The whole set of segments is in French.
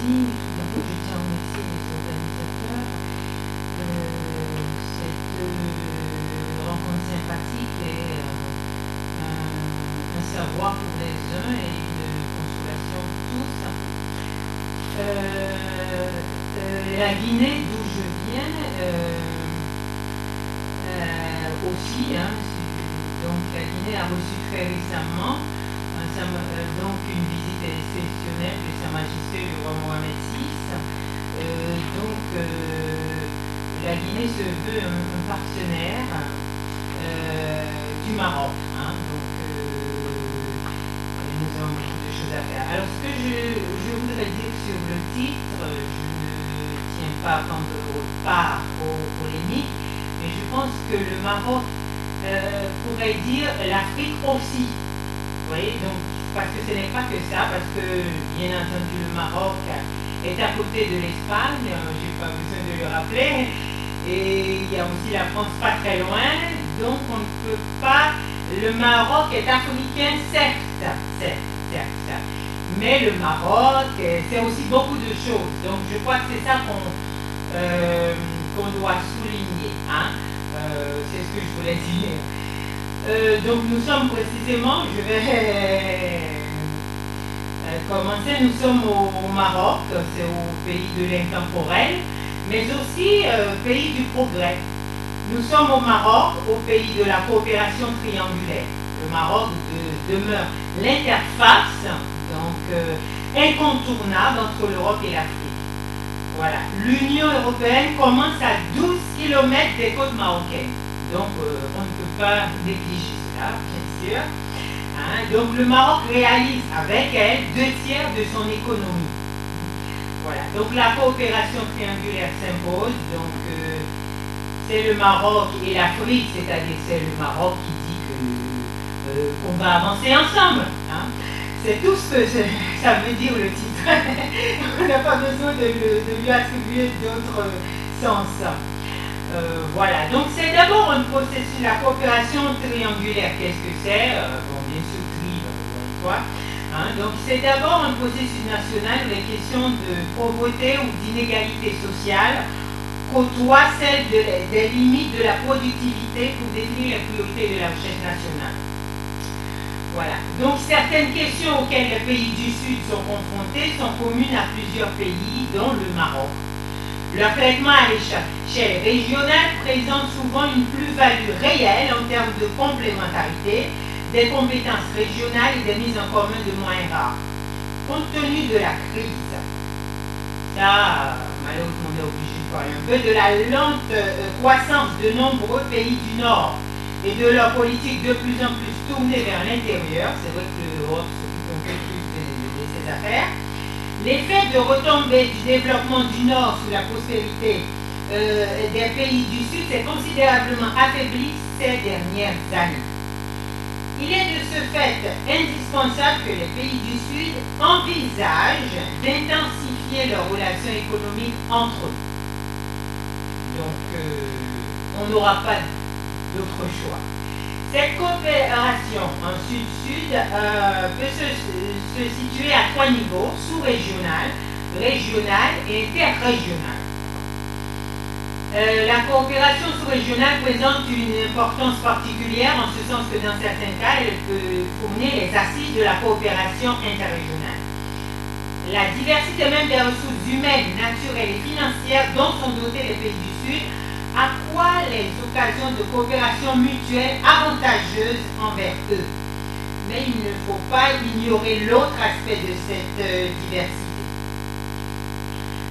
merci. Tout d'abord, je tiens à remercier les organisateurs. Cette rencontre sympathique et un savoir pour les uns et une consolation pour tous. La Guinée, d'où je viens, aussi, donc la Guinée a reçu très récemment donc une visite exceptionnelle de Sa Majesté le roi Mohamed VI. La Guinée se veut un partenaire du Maroc. Nous avons beaucoup de choses à faire. Alors, ce que je voudrais dire sur le titre, je ne tiens pas à prendre part aux polémiques, mais je pense que le Maroc pourrait dire l'Afrique aussi. Vous voyez, donc, parce que ce n'est pas que ça, parce que, bien entendu, le Maroc est à côté de l'Espagne, je n'ai pas besoin de le rappeler, et il y a aussi la France pas très loin, donc on ne peut pas. Le Maroc est africain, certes, mais le Maroc, c'est aussi beaucoup de choses. Donc je crois que c'est ça qu'on doit souligner. C'est ce que je voulais dire. Donc nous sommes précisément, je vais commencer, nous sommes au Maroc, c'est au pays de l'intemporel, mais aussi pays du progrès. Nous sommes au Maroc, au pays de la coopération triangulaire. Le Maroc demeure l'interface incontournable entre l'Europe et l'Afrique. Voilà. L'Union européenne commence à 12 km des côtes marocaines. Donc on ne peut pas négliger cela, bien sûr. Donc le Maroc réalise avec elle 2/3 de son économie. Voilà. Donc la coopération triangulaire s'impose. Donc c'est le Maroc et l'Afrique, c'est-à-dire c'est le Maroc qui dit qu'on va avancer ensemble. C'est tout ce que ça veut dire le titre. On n'a pas besoin de lui attribuer d'autres sens. Voilà, donc c'est d'abord un processus, la coopération triangulaire. Qu'est-ce que c'est? Bien sûr, donc c'est d'abord un processus national où les questions de pauvreté ou d'inégalité sociale côtoient celles des limites de la productivité pour définir les priorités de la recherche nationale. Voilà. Donc certaines questions auxquelles les pays du Sud sont confrontés sont communes à plusieurs pays, dont le Maroc. Leur traitement à l'échelle régionale présente souvent une plus-value réelle en termes de complémentarité, des compétences régionales et des mises en commun de moyens rares. Compte tenu de la crise, ça, malheureusement, on est obligé de parler un peu de la lente croissance de nombreux pays du Nord et de leur politique de plus en plus tournée vers l'intérieur. C'est vrai que l'Europe s'occupe un peu plus de ces affaires. L'effet de retombée du développement du Nord sur la prospérité des pays du Sud s'est considérablement affaibli ces dernières années. Il est de ce fait indispensable que les pays du Sud envisagent d'intensifier leurs relations économiques entre eux. Donc, on n'aura pas d'autre choix. Cette coopération en Sud-Sud peut se situer à 3 niveaux, sous-régional, régional et interrégional. La coopération sous-régionale présente une importance particulière en ce sens que dans certains cas, elle peut fournir les assises de la coopération interrégionale. La diversité même des ressources humaines, naturelles et financières dont sont dotés les pays du Sud accroît les occasions de coopération mutuelle avantageuses envers eux. Mais il ne faut pas ignorer l'autre aspect de cette diversité.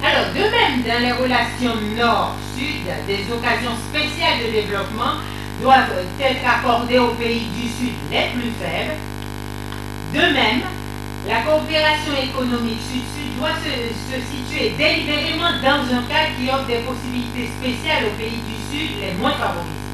Alors, de même, dans les relations nord-sud, des occasions spéciales de développement doivent être accordées aux pays du Sud les plus faibles. De même, la coopération économique sud-sud doit se situer délibérément dans un cadre qui offre des possibilités spéciales aux pays du Sud les moins favorisés.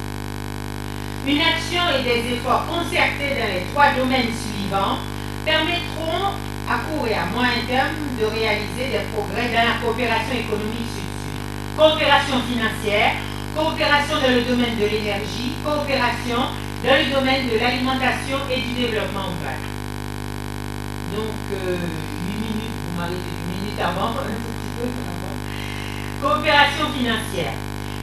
Une action et des efforts concertés dans les 3 domaines suivants permettront à court et à moyen terme de réaliser des progrès dans la coopération économique sud-sud. Coopération financière, coopération dans le domaine de l'énergie, coopération dans le domaine de l'alimentation et du développement rural. Donc, 8 minutes pour vous m'avez dit une minute avant, un petit peu avant. Coopération financière.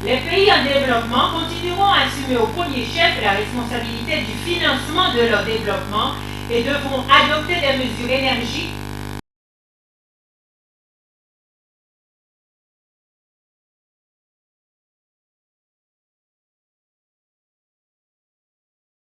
Les pays en développement continueront à assumer au premier chef la responsabilité du financement de leur développement et devront adopter des mesures énergiques